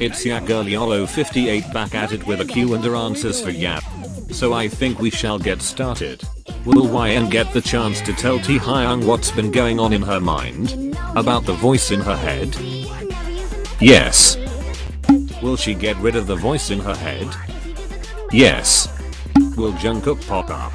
It's ya girl YOLO 58 back at it with a Q and answers for Yap. So I think we shall get started. Will YN get the chance to tell T Hyung what's been going on in her mind? About the voice in her head? Yes. Will she get rid of the voice in her head? Yes. Will Jungkook pop up?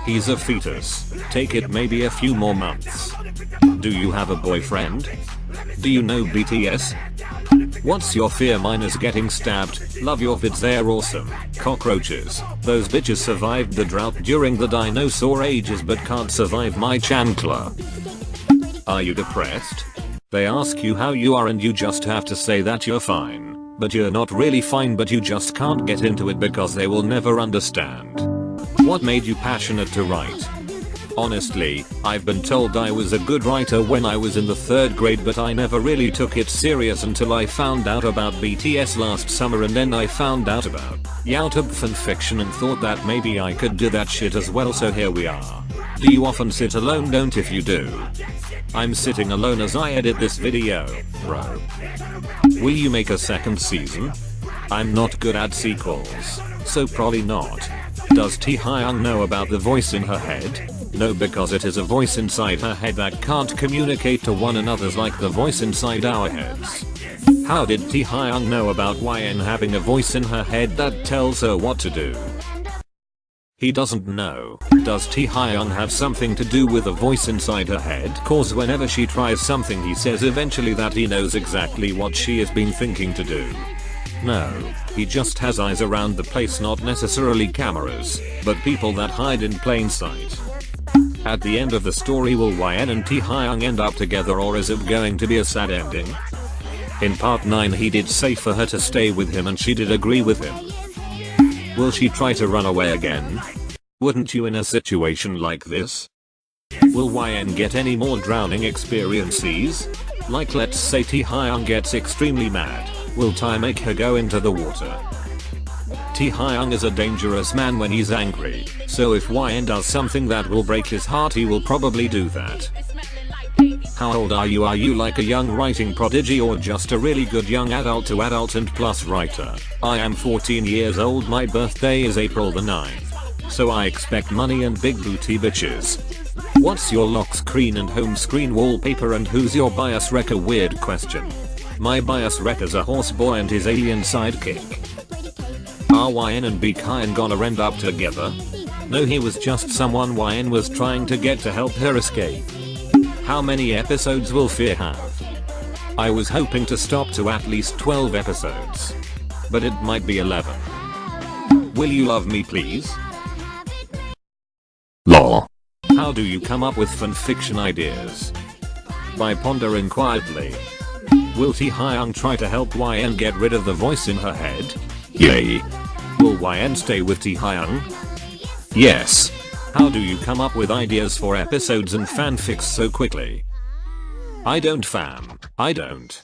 He's a fetus. Take it maybe a few more months. Do you have a boyfriend? Do you know BTS? What's your fear? Mine is getting stabbed. Love your vids, they're awesome. Cockroaches. Those bitches survived the drought during the dinosaur ages but can't survive my chancla. Are you depressed? They ask you how you are and you just have to say that you're fine. But you're not really fine, but you just can't get into it because they will never understand. What made you passionate to write? Honestly, I've been told I was a good writer when I was in the 3rd grade, but I never really took it serious until I found out about BTS last summer, and then I found out about YouTube fanfiction and thought that maybe I could do that shit as well, so here we are. Do you often sit alone? Don't if you do. I'm sitting alone as I edit this video, bro. Will you make a 2nd season? I'm not good at sequels, so probably not. Does T Hyung know about the voice in her head? No, because it is a voice inside her head that can't communicate to one another like the voice inside our heads. How did T Hyung know about YN having a voice in her head that tells her what to do? He doesn't know. Does T Hyung have something to do with a voice inside her head? Cause whenever she tries something he says eventually that he knows exactly what she has been thinking to do. No, he just has eyes around the place, not necessarily cameras, but people that hide in plain sight. At the end of the story, will YN and T Hyung end up together, or is it going to be a sad ending? In part 9 he did say for her to stay with him and she did agree with him. Will she try to run away again? Wouldn't you in a situation like this? Will YN get any more drowning experiences? Like let's say T Hyung gets extremely mad, will Ty make her go into the water? T Hyung is a dangerous man when he's angry, so if YN does something that will break his heart he will probably do that. How old are you? Are you like a young writing prodigy or just a really good young adult to adult and plus writer? I am 14 years old, my birthday is April the 9th. So I expect money and big booty bitches. What's your lock screen and home screen wallpaper and who's your bias wrecker? Weird question. My bias wrecker's a horse boy and his alien sidekick. Are YN and BK gonna end up together? No, he was just someone YN was trying to get to help her escape. How many episodes will Fear have? I was hoping to stop to at least 12 episodes. But it might be 11. Will you love me please? Lol. How do you come up with fanfiction ideas? By pondering quietly. Will T Hyung try to help YN get rid of the voice in her head? Yay. Will YN stay with T Hyung? Yes. How do you come up with ideas for episodes and fanfics so quickly? I don't fam. I don't.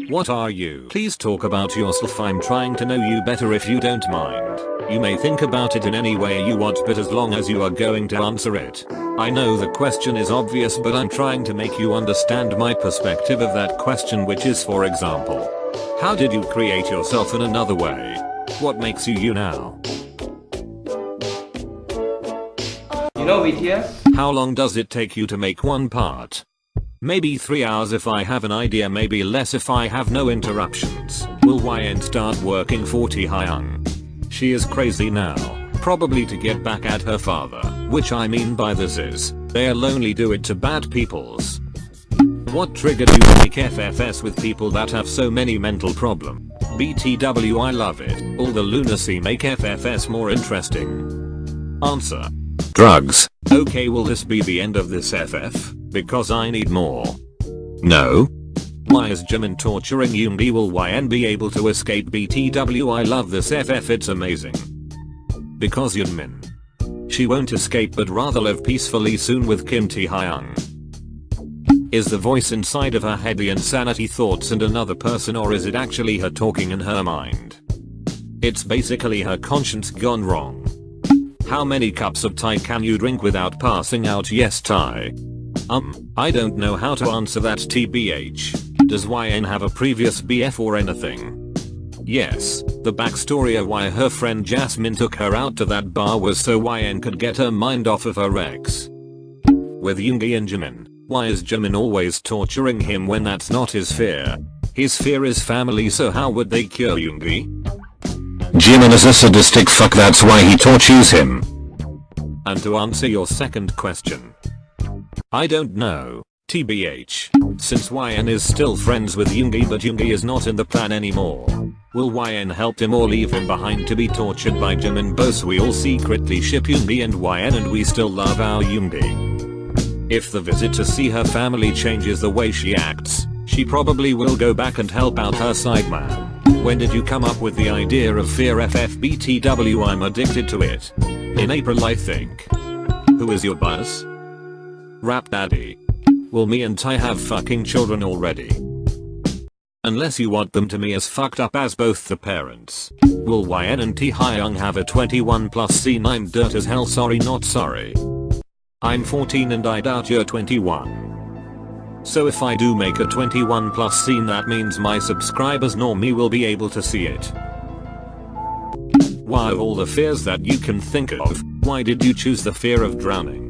What are you? Please talk about yourself. I'm trying to know you better if you don't mind. You may think about it in any way you want, but as long as you are going to answer it. I know the question is obvious, but I'm trying to make you understand my perspective of that question, which is, for example, how did you create yourself in another way? What makes you you now? You know BTS? How long does it take you to make one part? Maybe 3 hours if I have an idea, maybe less if I have no interruptions. Will YN start working for T Hyung? She is crazy now, probably to get back at her father, which I mean by this is, they'll only do it to bad peoples. What triggered you to make FFS with people that have so many mental problems? BTW, I love it. All the lunacy make FFS more interesting. Answer. Drugs. Okay, will this be the end of this FF? Because I need more. No. Why is Jimin torturing Yoongi? Will YN be able to escape? BTW, I love this FF, it's amazing. Because Yoonmin. She won't escape but rather live peacefully soon with Kim T Hyung. Is the voice inside of her head the insanity thoughts and another person, or is it actually her talking in her mind? It's basically her conscience gone wrong. How many cups of Thai can you drink without passing out? Yes, Thai. I don't know how to answer that, TBH. Does YN have a previous BF or anything? Yes, the backstory of why her friend Jasmine took her out to that bar was so YN could get her mind off of her ex. With Yoongi and Jimin, why is Jimin always torturing him when that's not his fear? His fear is family, so how would they cure Yoongi? Jimin is a sadistic fuck, that's why he tortures him. And to answer your second question, I don't know, TBH, since YN is still friends with Yoongi but Yoongi is not in the plan anymore. Will YN help him or leave him behind to be tortured by Jimin? Both we all secretly ship Yoongi and YN and we still love our Yoongi. If the visit to see her family changes the way she acts, she probably will go back and help out her sideman. When did you come up with the idea of fear FFBTW? I'm addicted to it. In April, I think. Who is your boss? Rap Daddy. Will me and Ty have fucking children already? Unless you want them to be as fucked up as both the parents. Will YN and T Hyung have a 21 plus scene? I'm dirt as hell, sorry not sorry. I'm 14 and I doubt you're 21. So if I do make a 21 plus scene, that means my subscribers nor me will be able to see it. Why of all the fears that you can think of, why did you choose the fear of drowning?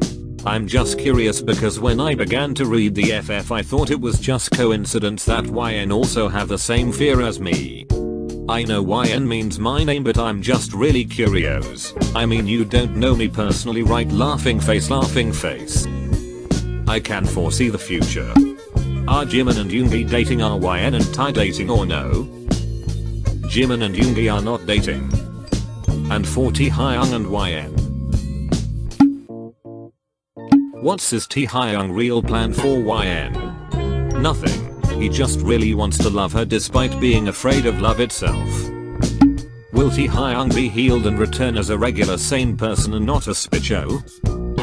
I'm just curious because when I began to read the FF I thought it was just coincidence that YN also have the same fear as me. I know YN means my name but I'm just really curious. I mean, you don't know me personally, right? Laughing face laughing face. I can foresee the future. Are Jimin and Yoongi dating? Are YN and Ty dating or no? Jimin and Yoongi are not dating. And for T Hyung and YN. What's this T Hyung real plan for YN? Nothing. He just really wants to love her despite being afraid of love itself. Will T Hyung be healed and return as a regular sane person and not a spitcho?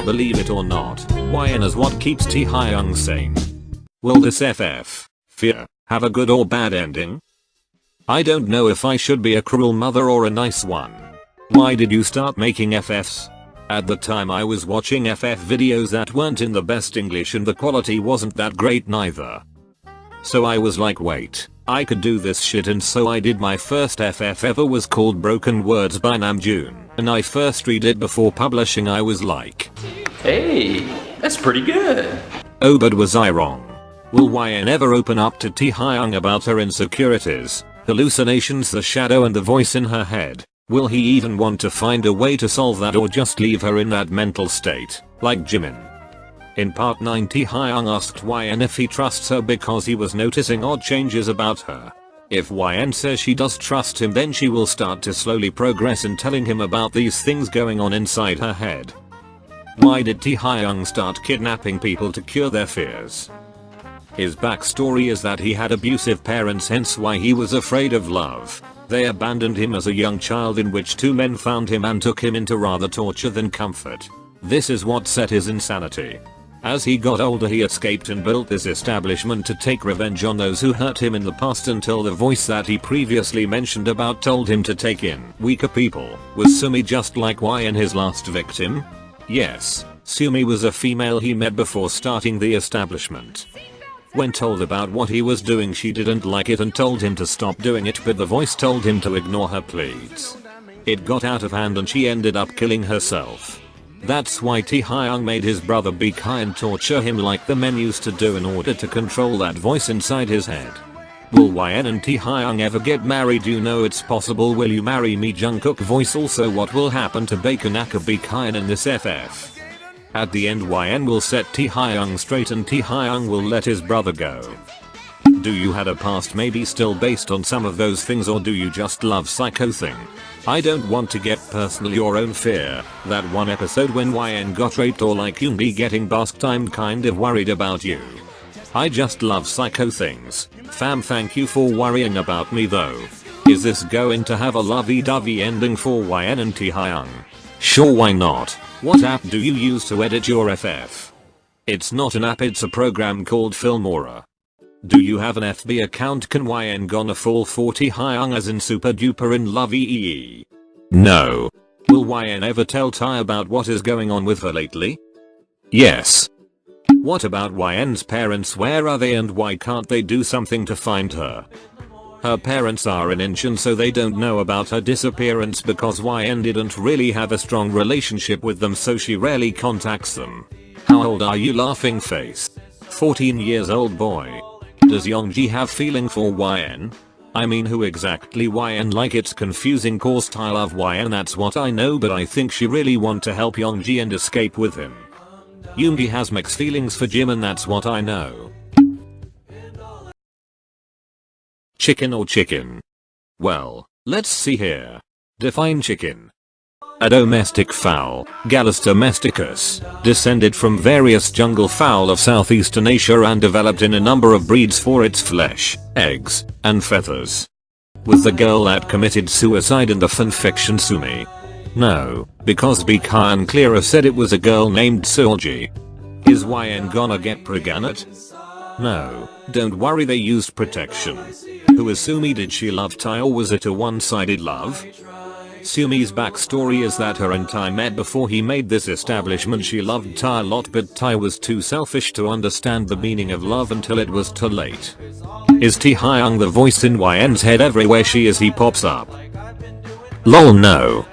Believe it or not, YN is what keeps T Hyung sane. Will this FF, fear, have a good or bad ending? I don't know if I should be a cruel mother or a nice one. Why did you start making FFs? At the time I was watching FF videos that weren't in the best English and the quality wasn't that great neither. So I was like, wait, I could do this shit, and so I did. My first FF ever was called Broken Words by Namjoon, and I first read it before publishing. I was like, Hey, that's pretty good. oh, but was I wrong? Will YN ever open up to T Hyung about her insecurities, hallucinations, the shadow and the voice in her head? Will he even want to find a way to solve that or just leave her in that mental state, like Jimin? In part 9, T Hyung asked YN if he trusts her because he was noticing odd changes about her. If YN says she does trust him, then she will start to slowly progress in telling him about these things going on inside her head. Why did T Hyung start kidnapping people to cure their fears? His backstory is that he had abusive parents, hence why he was afraid of love. They abandoned him as a young child, in which two men found him and took him into rather torture than comfort. This is what set his insanity. As he got older he escaped and built this establishment to take revenge on those who hurt him in the past, until the voice that he previously mentioned about told him to take in weaker people. Was Sumi just like YN his last victim? Yes, Sumi was a female he met before starting the establishment. When told about what he was doing, she didn't like it and told him to stop doing it, but the voice told him to ignore her pleas. It got out of hand and she ended up killing herself. That's why T Hyung made his brother be kind and torture him like the men used to do in order to control that voice inside his head. Will YN and T Hyung ever get married? You know it's possible. Will you marry me? Jungkook voice. Also, what will happen to Baconaka Bikain in this FF? At the end YN will set T Hyung straight and T Hyung will let his brother go. Do you had a past maybe still based on some of those things, or do you just love Psycho Thing? I don't want to get personal. Your own fear. That one episode when YN got raped, or like Yoongi getting basked, I'm kind of worried about you. I just love Psycho Things. Fam, thank you for worrying about me though. Is this going to have a lovey-dovey ending for YN and T Hyung? Sure, why not? What app do you use to edit your FF? It's not an app, it's a program called Filmora. Do you have an FB account? Can YN gonna fall for T Hyung as in super duper in love EEE? No. Will YN ever tell Ty about what is going on with her lately? Yes. What about YN's parents? Where are they and why can't they do something to find her? Her parents are in Incheon, so they don't know about her disappearance because YN didn't really have a strong relationship with them, so she rarely contacts them. How old are you, laughing face? 14 years old boy. Does Youngji have feeling for YN? I mean, who exactly YN? Like, it's confusing cause I love YN, that's what I know, but I think she really want to help Youngji and escape with him. Yoongi has mixed feelings for Jimin, that's what I know. Chicken or chicken? Well, let's see here. Define chicken. A domestic fowl, Gallus domesticus, descended from various jungle fowl of southeastern Asia and developed in a number of breeds for its flesh, eggs, and feathers. Was the girl that committed suicide in the fanfiction Sumi? No, because Bika and Clara said it was a girl named Seolji. Is YN gonna get pregnant? No, don't worry, they used protection. Who is Sumi? Did she love Tai or was it a one-sided love? Sumi's backstory is that her and Tai met before he made this establishment. She loved Tai a lot, but Tai was too selfish to understand the meaning of love until it was too late. Is Taehyung the voice in YN's head? Everywhere she is he pops up. Lol, no.